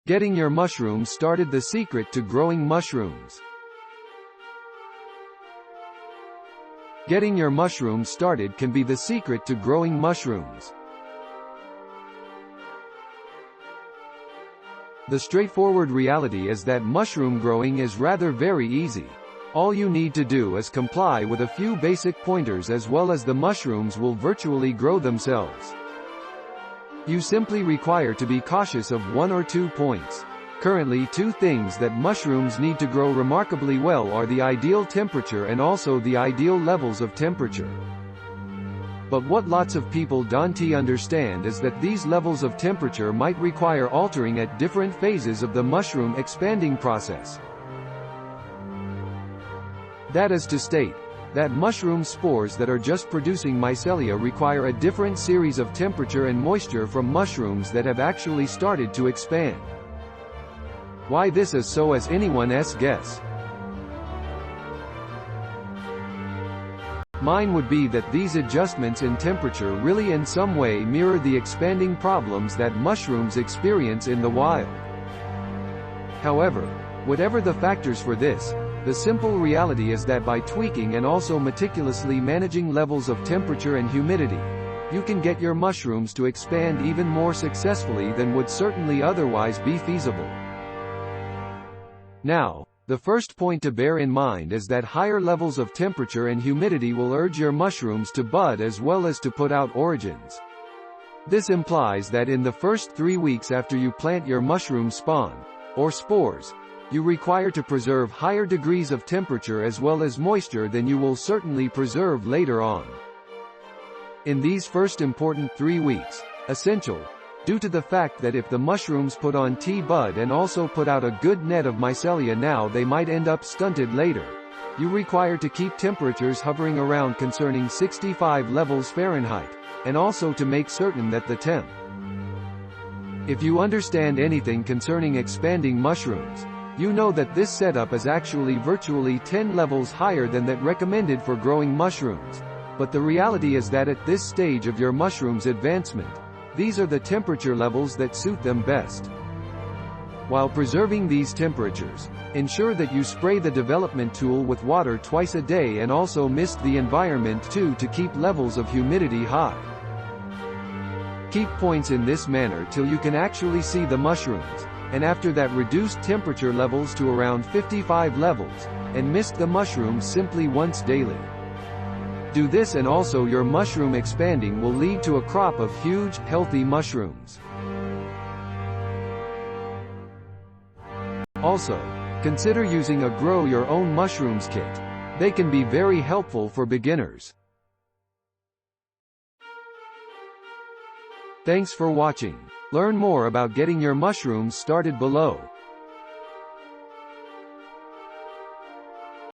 Getting your mushrooms started. The secret to growing mushrooms. Getting your mushrooms started can be the secret to growing mushrooms. The straightforward reality is that mushroom growing is rather very easy. All you need to do is comply with a few basic pointers, as well as the mushrooms will virtually grow themselves. You simply require to be cautious of 1 or 2 points. Currently, 2 things that mushrooms need to grow remarkably well are the ideal temperature and also the ideal levels of temperature. But what lots of people don't understand is that these levels of temperature might require altering at different phases of the mushroom expanding process. That is to state, that mushroom spores that are just producing mycelia require a different series of temperature and moisture from mushrooms that have actually started to expand. Why this is so is anyone's guess. Mine would be that these adjustments in temperature really in some way mirror the expanding problems that mushrooms experience in the wild. However, whatever the factors for this, the simple reality is that by tweaking and also meticulously managing levels of temperature and humidity, you can get your mushrooms to expand even more successfully than would certainly otherwise be feasible. Now, the first point to bear in mind is that higher levels of temperature and humidity will urge your mushrooms to bud as well as to put out origins. This implies that in the first 3 weeks after you plant your mushroom spawn, or spores, you require to preserve higher degrees of temperature as well as moisture than you will certainly preserve later on. In these first important 3 weeks, essential, due to the fact that if the mushrooms put on bud and also put out a good net of mycelia now, they might end up stunted later. You require to keep temperatures hovering around concerning 65 levels Fahrenheit, and also to make certain that the temp. If you understand anything concerning expanding mushrooms, you know that this setup is actually virtually 10 levels higher than that recommended for growing mushrooms. But the reality is that at this stage of your mushroom's advancement, these are the temperature levels that suit them best. While preserving these temperatures, ensure that you spray the development tool with water twice a day and also mist the environment too to keep levels of humidity high. Keep points in this manner till you can actually see the mushrooms, and after that reduce temperature levels to around 55 levels, and mist the mushrooms simply once daily. Do this and also your mushroom expanding will lead to a crop of huge, healthy mushrooms. Also, consider using a Grow Your Own Mushrooms kit. They can be very helpful for beginners. Thanks for watching. Learn more about getting your mushrooms started below.